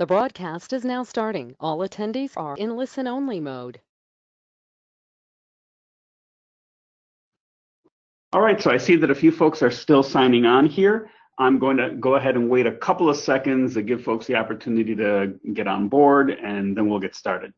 The broadcast is now starting. All attendees are in listen-only mode. All right, so I see that a few folks are still signing on here. I'm going to go ahead and wait a couple of seconds to give folks the opportunity to get on board, and then we'll get started.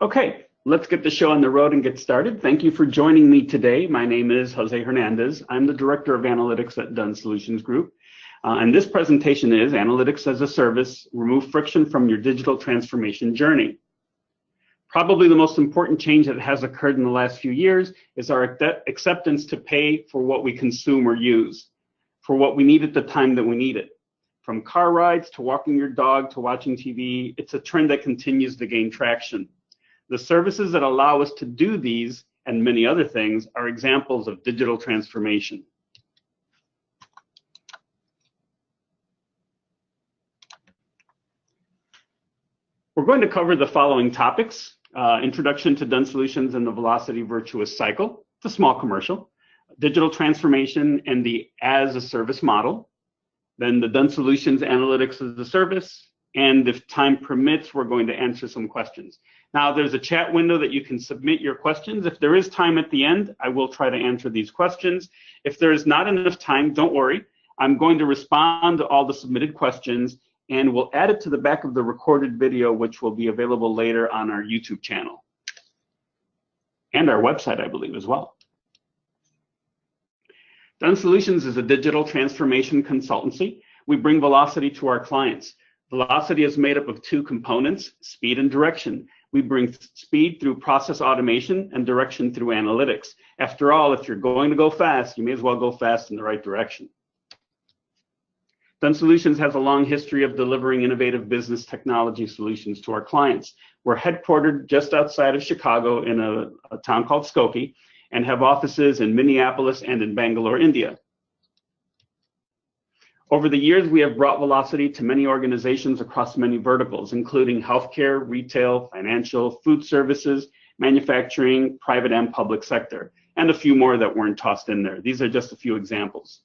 Okay, let's get the show on the road and get started. Thank you for joining me today. My name is Jose Hernandez. I'm the Director of Analytics at Dunn Solutions Group. And this presentation is Analytics as a Service, Remove Friction from Your Digital Transformation Journey. Probably the most important change that has occurred in the last few years is our acceptance to pay for what we consume or use, for what we need at the time that we need it. From car rides to walking your dog to watching TV, it's a trend that continues to gain traction. The services that allow us to do these and many other things are examples of digital transformation. We're going to cover the following topics: introduction to Dunn Solutions and the Velocity Virtuous Cycle, the small commercial, digital transformation and the as-a-service model, then the Dunn Solutions Analytics as a Service, and if time permits, we're going to answer some questions. Now, there's a chat window that you can submit your questions. If there is time at the end, I will try to answer these questions. If there is not enough time, don't worry. I'm going to respond to all the submitted questions, and we'll add it to the back of the recorded video, which will be available later on our YouTube channel and our website, I believe, as well. Dunn Solutions is a digital transformation consultancy. We bring velocity to our clients. Velocity is made up of two components, speed and direction. We bring speed through process automation and direction through analytics. After all, if you're going to go fast, you may as well go fast in the right direction. Dunn Solutions has a long history of delivering innovative business technology solutions to our clients. We're headquartered just outside of Chicago in a town called Skokie and have offices in Minneapolis and in Bangalore, India. Over the years, we have brought velocity to many organizations across many verticals, including healthcare, retail, financial, food services, manufacturing, private and public sector, and a few more that weren't tossed in there. These are just a few examples.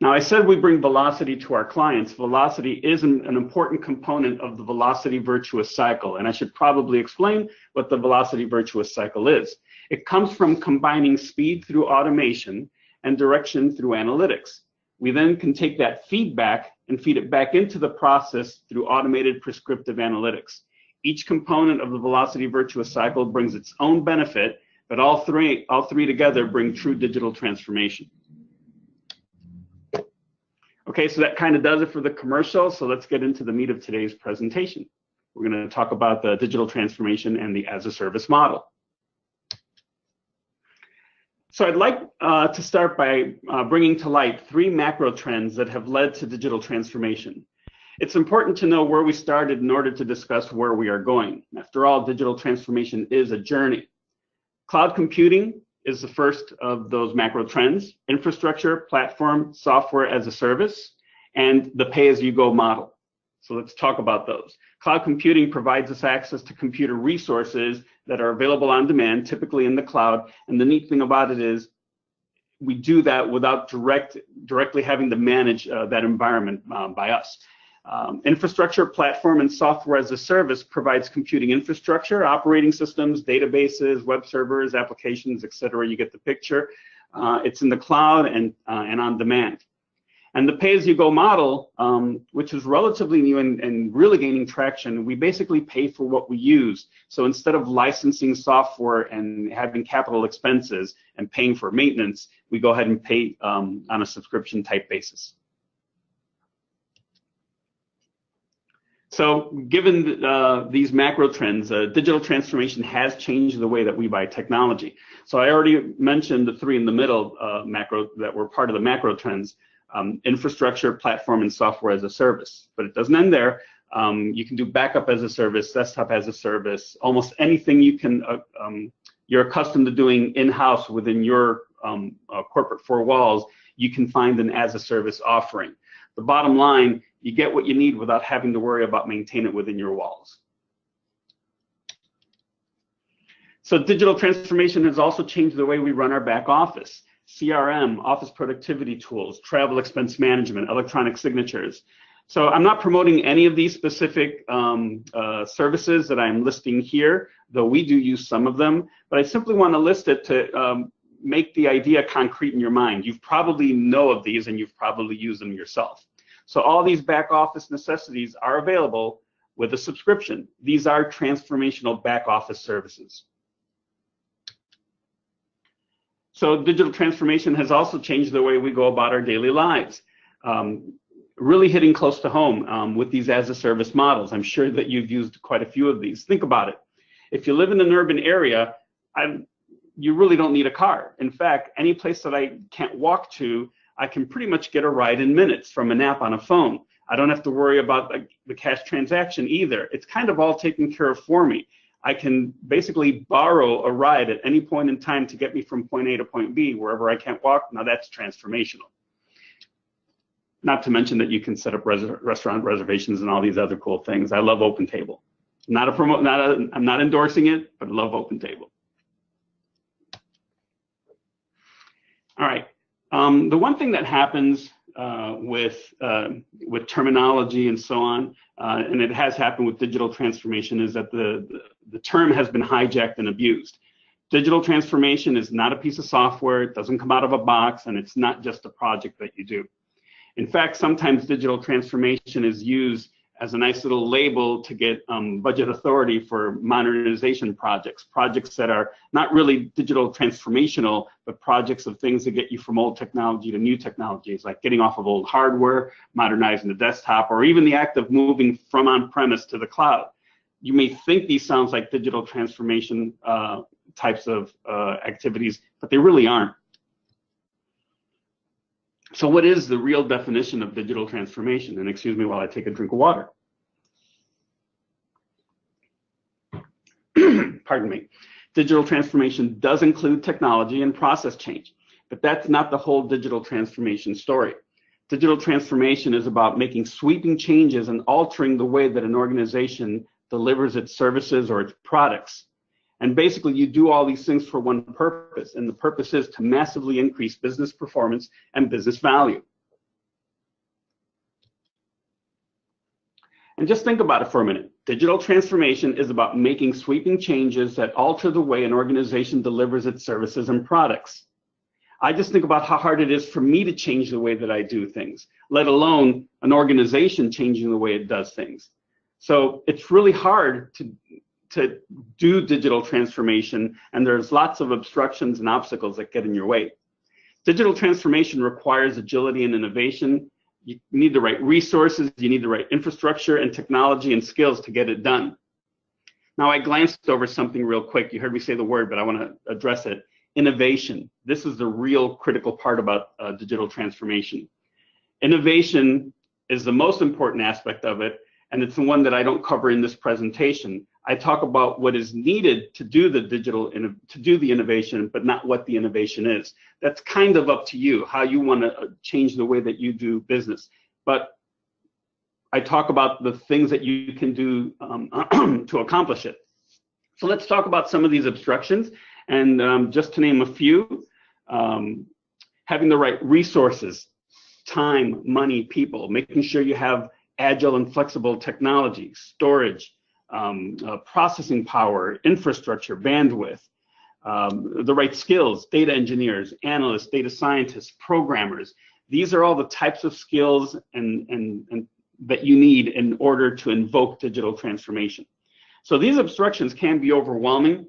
Now, I said we bring velocity to our clients. Velocity is an important component of the velocity virtuous cycle, and I should probably explain what the velocity virtuous cycle is. It comes from combining speed through automation and direction through analytics. We then can take that feedback and feed it back into the process through automated prescriptive analytics. Each component of the velocity virtuous cycle brings its own benefit, but all three together bring true digital transformation. Okay, so that kind of does it for the commercial, so let's get into the meat of today's presentation. We're going to talk about the digital transformation and the as-a-service model. So I'd like to start by bringing to light three macro trends that have led to digital transformation. It's important to know where we started in order to discuss where we are going. After all, digital transformation is a journey. Cloud computing is the first of those macro trends: infrastructure, platform, software as a service, and the pay-as-you-go model. So let's talk about those. Cloud computing provides us access to computer resources that are available on demand, typically in the cloud. And the neat thing about it is we do that without directly having to manage that environment by us. Infrastructure, platform, and software as a service provides computing infrastructure, operating systems, databases, web servers, applications, etc. You get the picture. It's in the cloud and on demand. And the pay-as-you-go model, which is relatively new and really gaining traction, we basically pay for what we use. So instead of licensing software and having capital expenses and paying for maintenance, we go ahead and pay on a subscription type basis. So given these macro trends, digital transformation has changed the way that we buy technology. So I already mentioned the three in the middle macro that were part of the macro trends: infrastructure, platform, and software as a service. But it doesn't end there. You can do backup as a service, desktop as a service, almost anything you can, you're accustomed to doing in-house within your corporate four walls, you can find an as a service offering. The bottom line, you get what you need without having to worry about maintaining it within your walls. So digital transformation has also changed the way we run our back office. CRM, office productivity tools, travel expense management, electronic signatures. So I'm not promoting any of these specific services that I'm listing here, though we do use some of them, but I simply want to list it to make the idea concrete in your mind. You probably know of these and you've probably used them yourself. So all these back office necessities are available with a subscription. These are transformational back office services. So digital transformation has also changed the way we go about our daily lives. Really hitting close to home with these as a service models. I'm sure that you've used quite a few of these. Think about it. If you live in an urban area, you really don't need a car. In fact, any place that I can't walk to, I can pretty much get a ride in minutes from an app on a phone. I don't have to worry about the cash transaction either. It's kind of all taken care of for me. I can basically borrow a ride at any point in time to get me from point A to point B, wherever I can't walk. Now that's transformational. Not to mention that you can set up restaurant reservations and all these other cool things. I love OpenTable. I'm not endorsing it, but I love OpenTable. All right. The one thing that happens with terminology and so on, and it has happened with digital transformation, is that the term has been hijacked and abused. Digital transformation is not a piece of software. It doesn't come out of a box, and it's not just a project that you do. In fact, sometimes digital transformation is used as a nice little label to get budget authority for modernization projects that are not really digital transformational, but projects of things that get you from old technology to new technologies, like getting off of old hardware, modernizing the desktop, or even the act of moving from on-premise to the cloud. You may think these sounds like digital transformation types of activities, but they really aren't. So what is the real definition of digital transformation? And excuse me while I take a drink of water. Pardon me. Digital transformation does include technology and process change, but that's not the whole digital transformation story. Digital transformation is about making sweeping changes and altering the way that an organization delivers its services or its products. And basically, you do all these things for one purpose, and the purpose is to massively increase business performance and business value. And just think about it for a minute. Digital transformation is about making sweeping changes that alter the way an organization delivers its services and products. I just think about how hard it is for me to change the way that I do things, let alone an organization changing the way it does things. So it's really hard to do digital transformation, and there's lots of obstructions and obstacles that get in your way. Digital transformation requires agility and innovation. You need the right resources, you need the right infrastructure and technology and skills to get it done. Now, I glanced over something real quick. You heard me say the word, but I want to address it. Innovation. This is the real critical part about digital transformation. Innovation is the most important aspect of it, and it's the one that I don't cover in this presentation. I talk about what is needed to do the innovation, but not what the innovation is. That's kind of up to you, how you want to change the way that you do business. But I talk about the things that you can do to accomplish it. So let's talk about some of these obstructions. And just to name a few, having the right resources, time, money, people, making sure you have agile and flexible technology, storage, processing power, infrastructure, bandwidth, the right skills, data engineers, analysts, data scientists, programmers. These are all the types of skills and that you need in order to invoke digital transformation. So these obstructions can be overwhelming,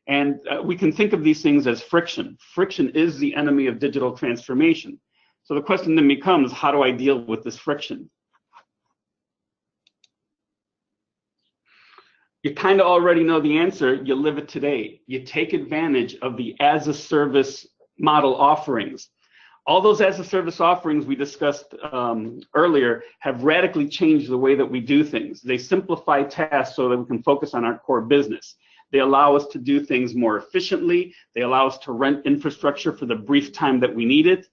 and we can think of these things as friction. Friction is the enemy of digital transformation. So the question then becomes, how do I deal with this friction? You kind of already know the answer. You live it today. You take advantage of the as-a-service model offerings. All those as-a-service offerings we discussed earlier have radically changed the way that we do things. They simplify tasks so that we can focus on our core business. They allow us to do things more efficiently. They allow us to rent infrastructure for the brief time that we need it.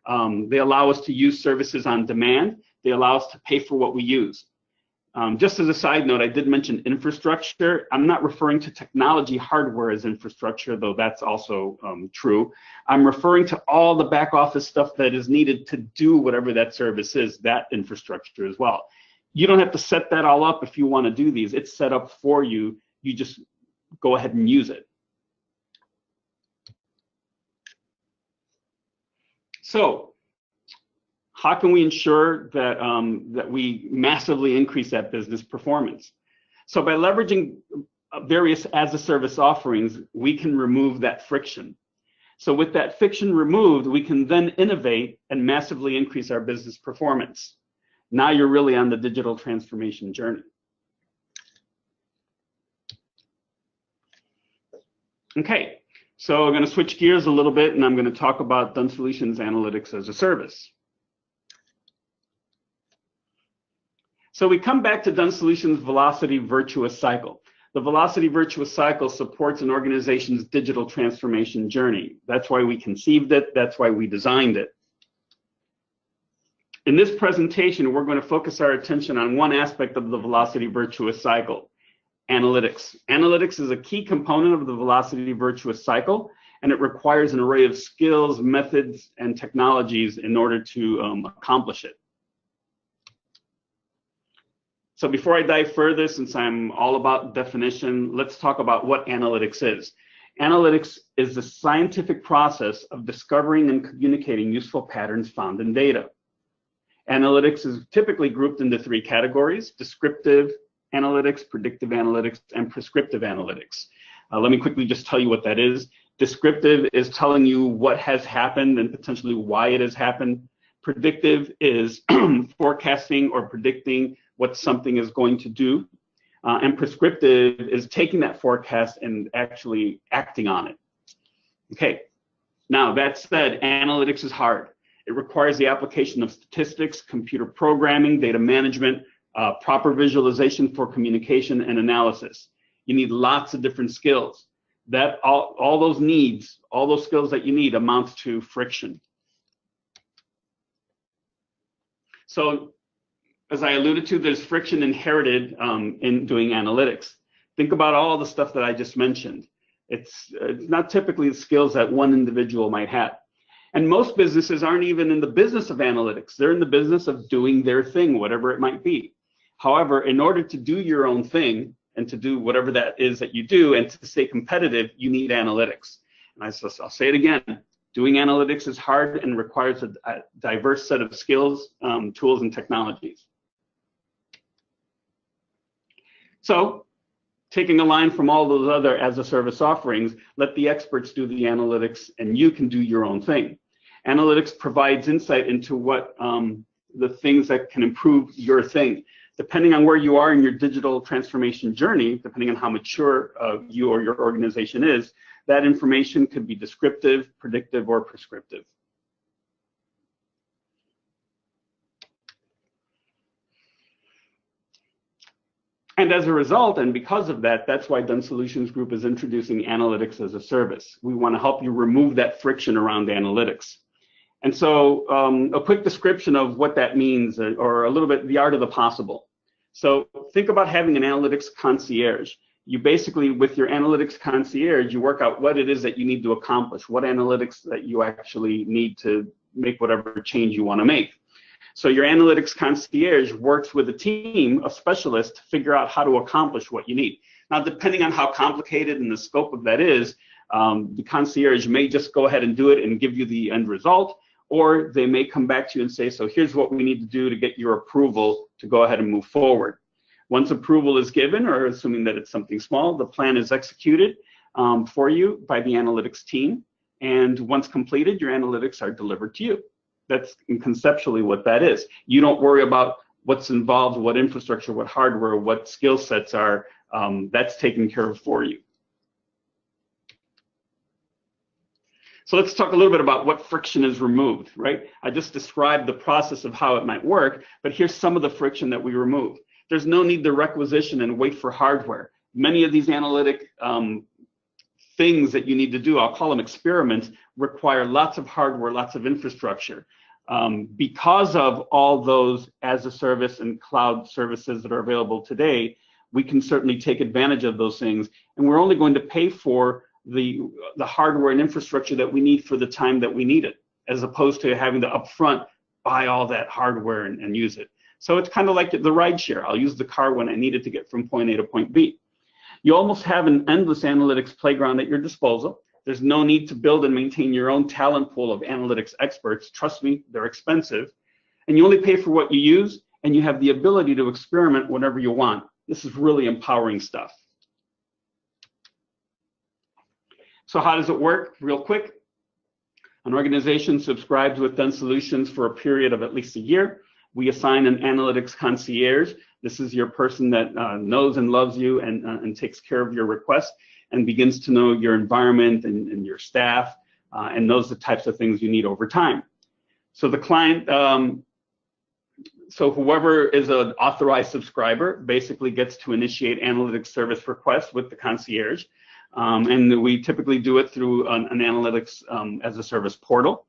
They allow us to use services on demand. They allow us to pay for what we use. Just as a side note, I did mention infrastructure. I'm not referring to technology hardware as infrastructure, though that's also true. I'm referring to all the back office stuff that is needed to do whatever that service is, that infrastructure as well. You don't have to set that all up if you want to do these. It's set up for you. You just go ahead and use it. So, how can we ensure that, that we massively increase that business performance? So by leveraging various as-a-service offerings, we can remove that friction. So with that friction removed, we can then innovate and massively increase our business performance. Now you're really on the digital transformation journey. Okay, so I'm going to switch gears a little bit, and I'm going to talk about Dunn Solutions Analytics as a service. So we come back to Dunn Solutions' Velocity Virtuous Cycle. The Velocity Virtuous Cycle supports an organization's digital transformation journey. That's why we conceived it. That's why we designed it. In this presentation, we're going to focus our attention on one aspect of the Velocity Virtuous Cycle, analytics. Analytics is a key component of the Velocity Virtuous Cycle, and it requires an array of skills, methods, and technologies in order to accomplish it. So before I dive further, since I'm all about definition, let's talk about what analytics is. Analytics is the scientific process of discovering and communicating useful patterns found in data. Analytics is typically grouped into three categories: descriptive analytics, predictive analytics, and prescriptive analytics. Let me quickly just tell you what that is. Descriptive is telling you what has happened and potentially why it has happened. Predictive is forecasting or predicting what something is going to do. And prescriptive is taking that forecast and actually acting on it. Okay, now that said, analytics is hard. It requires the application of statistics, computer programming, data management, proper visualization for communication and analysis. You need lots of different skills. That all those needs, all those skills that you need amounts to friction. So, as I alluded to, there's friction inherited in doing analytics. Think about all the stuff that I just mentioned. It's not typically the skills that one individual might have. And most businesses aren't even in the business of analytics. They're in the business of doing their thing, whatever it might be. However, in order to do your own thing and to do whatever that is that you do and to stay competitive, you need analytics. And I'll say it again. Doing analytics is hard and requires a diverse set of skills, tools, and technologies. So, taking a line from all those other as-a-service offerings, let the experts do the analytics and you can do your own thing. Analytics provides insight into what the things that can improve your thing. Depending on where you are in your digital transformation journey, depending on how mature you or your organization is, that information could be descriptive, predictive, or prescriptive. And as a result, and because of that, that's why Dunn Solutions Group is introducing analytics as a service. We want to help you remove that friction around analytics. And so a quick description of what that means, or a little bit the art of the possible. So think about having an analytics concierge. You basically, with your analytics concierge, you work out what it is that you need to accomplish, what analytics that you actually need to make whatever change you want to make. So your analytics concierge works with a team of specialists to figure out how to accomplish what you need. Now, depending on how complicated and the scope of that is, the concierge may just go ahead and do it and give you the end result, or they may come back to you and say, so here's what we need to do to get your approval to go ahead and move forward. Once approval is given, or assuming that it's something small, the plan is executed for you by the analytics team. And once completed, your analytics are delivered to you. That's conceptually what that is. You don't worry about what's involved, what infrastructure, what hardware, what skill sets are. That's taken care of for you. So let's talk a little bit about what friction is removed, right? I just described the process of how it might work, but here's some of the friction that we remove. There's no need to requisition and wait for hardware. Many of these analytic things that you need to do, I'll call them experiments, require lots of hardware, lots of infrastructure. Because of all those as a service and cloud services that are available today, we can certainly take advantage of those things, and we're only going to pay for the hardware and infrastructure that we need for the time that we need it, as opposed to having to upfront buy all that hardware and use it. So it's kind of like the ride share. I'll use the car when I need it to get from point A to point B. You almost have an endless analytics playground at your disposal. There's no need to build and maintain your own talent pool of analytics experts. Trust me, they're expensive. And you only pay for what you use, and you have the ability to experiment whenever you want. This is really empowering stuff. So how does it work? Real quick. An organization subscribes with Dunn Solutions for a period of at least a year. We assign an analytics concierge. This is your person that knows and loves you and takes care of your requests and begins to know your environment and your staff and knows the types of things you need over time. So the client, so whoever is an authorized subscriber basically gets to initiate analytics service requests with the concierge. And we typically do it through an analytics as a service portal.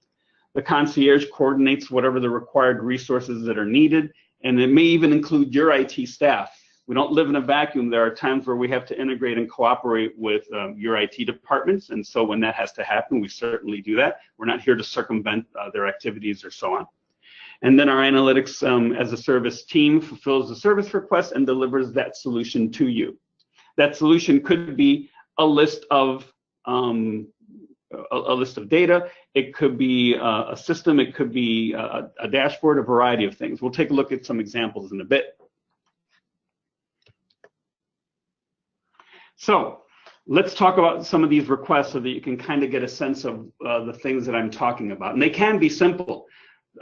The concierge coordinates whatever the required resources that are needed, and it may even include your IT staff. We don't live in a vacuum. There are times where we have to integrate and cooperate with your IT departments, and so when that has to happen, we certainly do that. We're not here to circumvent their activities or so on. And then our analytics as a service team fulfills the service request and delivers that solution to you. That solution could be a list of data. It could be a system. It could be a dashboard, a variety of things. We'll take a look at some examples in a bit. So let's talk about some of these requests so that you can kind of get a sense of the things that I'm talking about. And they can be simple.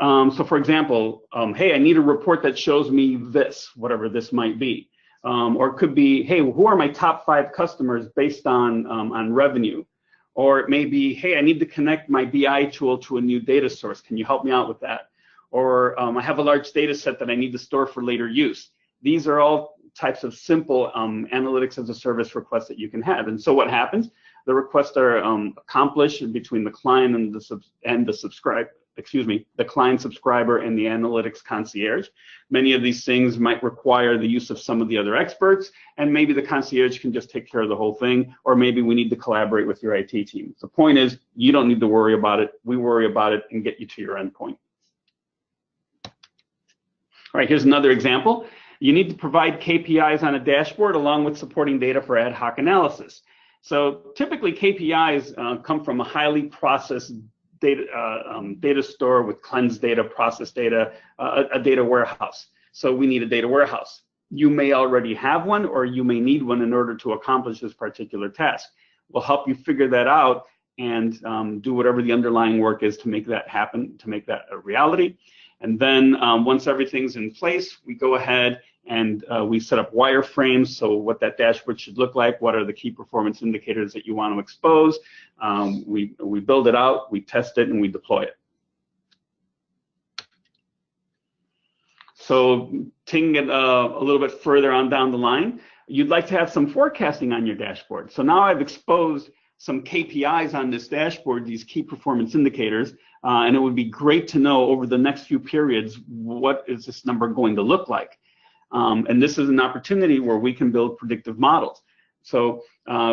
So for example, hey, I need a report that shows me this, whatever this might be. Or it could be, hey, who are my top 5 customers based on revenue? Or it may be, hey, I need to connect my BI tool to a new data source. Can you help me out with that? Or I have a large data set that I need to store for later use. These are all types of simple analytics as a service requests that you can have. And so what happens? The requests are accomplished between the client and the client subscriber and the analytics concierge. Many of these things might require the use of some of the other experts, and maybe the concierge can just take care of the whole thing, or maybe we need to collaborate with your IT team. The point is, you don't need to worry about it. We worry about it and get you to your endpoint. All right, here's another example. You need to provide KPIs on a dashboard along with supporting data for ad hoc analysis. So typically KPIs come from a highly processed data store with cleansed data, processed data, a data warehouse. So we need a data warehouse. You may already have one, or you may need one in order to accomplish this particular task. We'll help you figure that out and do whatever the underlying work is to make that happen, to make that a reality. And then once everything's in place, we go ahead and we set up wireframes, so what that dashboard should look like, what are the key performance indicators that you want to expose. We build it out, we test it, and we deploy it. So taking it a little bit further on down the line, you'd like to have some forecasting on your dashboard. So now I've exposed some KPIs on this dashboard, these key performance indicators, and it would be great to know over the next few periods, what is this number going to look like? And this is an opportunity where we can build predictive models. So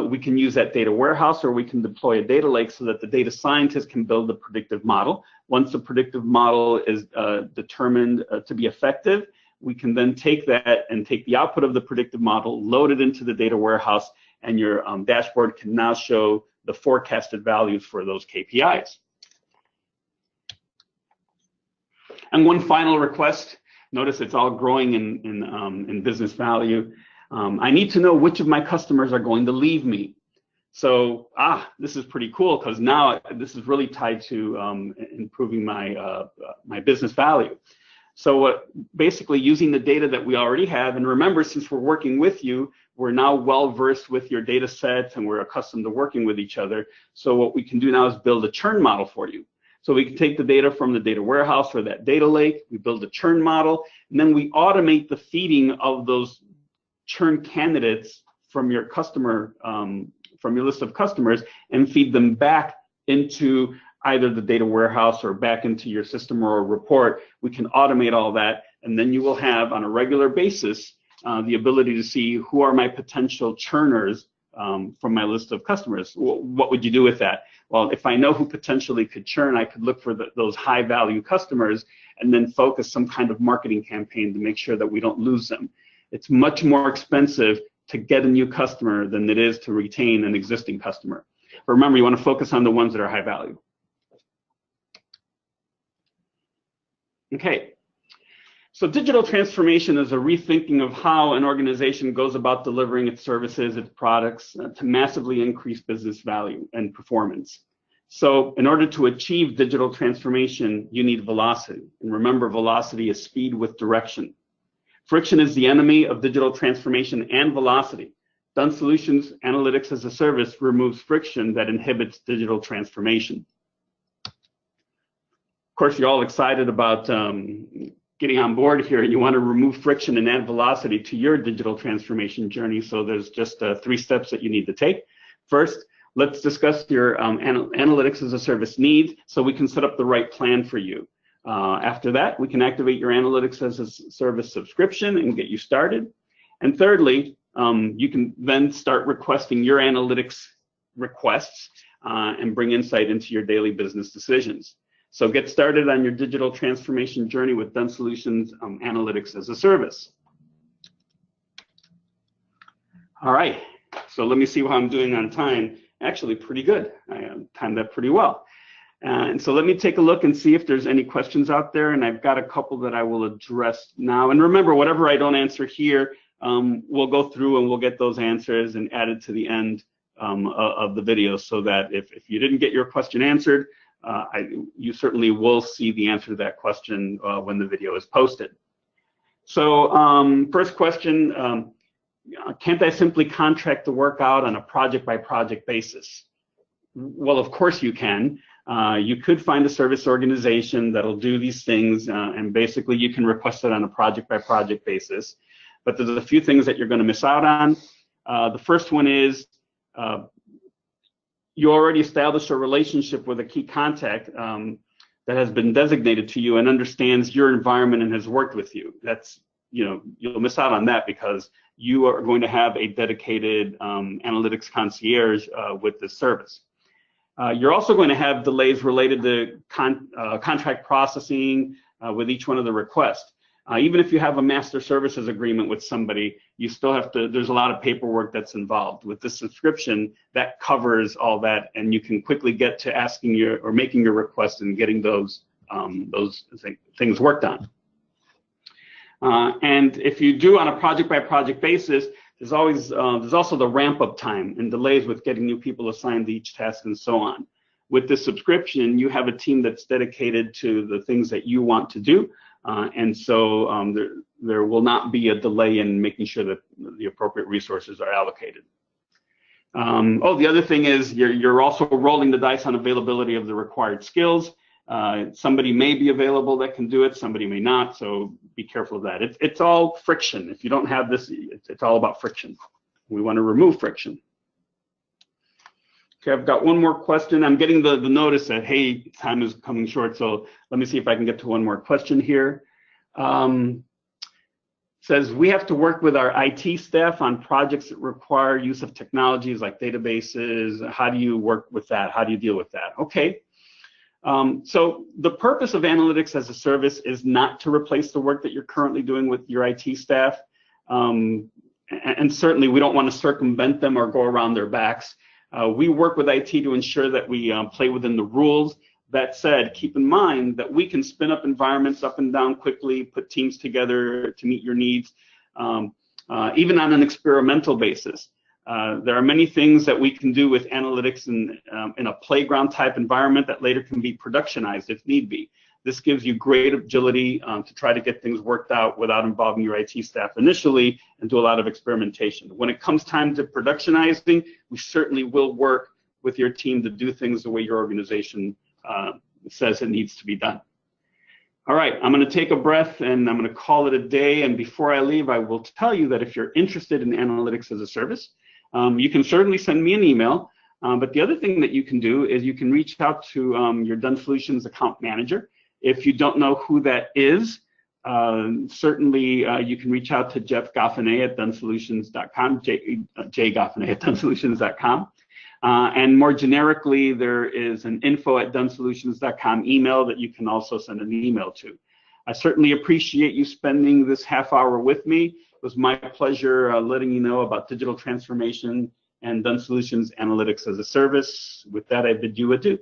we can use that data warehouse, or we can deploy a data lake so that the data scientist can build a predictive model. Once the predictive model is determined to be effective, we can then take that and take the output of the predictive model, load it into the data warehouse, and your dashboard can now show the forecasted values for those KPIs. And one final request. Notice it's all growing in business value. I need to know which of my customers are going to leave me. So, this is pretty cool, because now this is really tied to improving my my business value. So basically using the data that we already have, and remember, since we're working with you, we're now well versed with your data sets and we're accustomed to working with each other. So what we can do now is build a churn model for you. So we can take the data from the data warehouse or that data lake, we build a churn model, and then we automate the feeding of those churn candidates from your customer, from your list of customers, and feed them back into either the data warehouse or back into your system or a report. We can automate all that, and then you will have on a regular basis the ability to see who are my potential churners from my list of customers. What would you do with that? Well, if I know who potentially could churn, I could look for those high value customers and then focus some kind of marketing campaign to make sure that we don't lose them. It's much more expensive to get a new customer than it is to retain an existing customer. But remember, you want to focus on the ones that are high value. Okay, so digital transformation is a rethinking of how an organization goes about delivering its services, its products, to massively increase business value and performance. So in order to achieve digital transformation, you need velocity. And remember, velocity is speed with direction. Friction is the enemy of digital transformation and velocity. Dunn Solutions Analytics as a Service removes friction that inhibits digital transformation. Of course, you're all excited about getting on board here, and you want to remove friction and add velocity to your digital transformation journey. So there's just 3 steps that you need to take. First, let's discuss your analytics as a service needs so we can set up the right plan for you. After that, we can activate your analytics as a service subscription and get you started. And thirdly, you can then start requesting your analytics requests and bring insight into your daily business decisions. So get started on your digital transformation journey with Dunn Solutions Analytics as a Service. All right, so let me see how I'm doing on time. Actually, pretty good. I timed that pretty well. And so let me take a look and see if there's any questions out there, and I've got a couple that I will address now. And remember, whatever I don't answer here, we'll go through and we'll get those answers and add it to the end of the video, so that if you didn't get your question answered, you certainly will see the answer to that question when the video is posted. So first question, can't I simply contract the work out on a project-by-project basis? Well, of course you can. You could find a service organization that'll do these things, and basically you can request it on a project-by-project basis. But there's a few things that you're going to miss out on. The first one is you already established a relationship with a key contact that has been designated to you and understands your environment and has worked with you. That's, you'll miss out on that because you are going to have a dedicated analytics concierge with this service. You're also going to have delays related to contract processing with each one of the requests. Even if you have a master services agreement with somebody, you still have to, there's a lot of paperwork that's involved. With this subscription, that covers all that, and you can quickly get to asking or making your request and getting those things worked on. And if you do on a project-by-project basis, there's also the ramp-up time and delays with getting new people assigned to each task and so on. With this subscription, you have a team that's dedicated to the things that you want to do. And so there will not be a delay in making sure that the appropriate resources are allocated. The other thing is you're also rolling the dice on availability of the required skills. Somebody may be available that can do it, somebody may not, so be careful of that. It's all friction. If you don't have this, it's all about friction. We want to remove friction. Okay, I've got one more question. I'm getting the notice that, hey, time is coming short, so let me see if I can get to one more question here. Says, we have to work with our IT staff on projects that require use of technologies like databases. How do you work with that? How do you deal with that? Okay. So the purpose of analytics as a service is not to replace the work that you're currently doing with your IT staff. And certainly we don't want to circumvent them or go around their backs. We work with IT to ensure that we play within the rules. That said, keep in mind that we can spin up environments up and down quickly, put teams together to meet your needs, even on an experimental basis. There are many things that we can do with analytics in a playground type environment that later can be productionized if need be. This gives you great agility to try to get things worked out without involving your IT staff initially and do a lot of experimentation. When it comes time to productionizing, we certainly will work with your team to do things the way your organization says it needs to be done. All right, I'm going to take a breath and I'm going to call it a day. And before I leave, I will tell you that if you're interested in analytics as a service, you can certainly send me an email. But the other thing that you can do is you can reach out to your Dunn Solutions account manager. If you don't know who that is, certainly you can reach out to Jeff Goffinet at DunnSolutions.com, Jay Goffinet at DunnSolutions.com. And more generically, there is an info@DunnSolutions.com email that you can also send an email to. I certainly appreciate you spending this half hour with me. It was my pleasure letting you know about digital transformation and Dunn Solutions Analytics as a service. With that, I bid you adieu.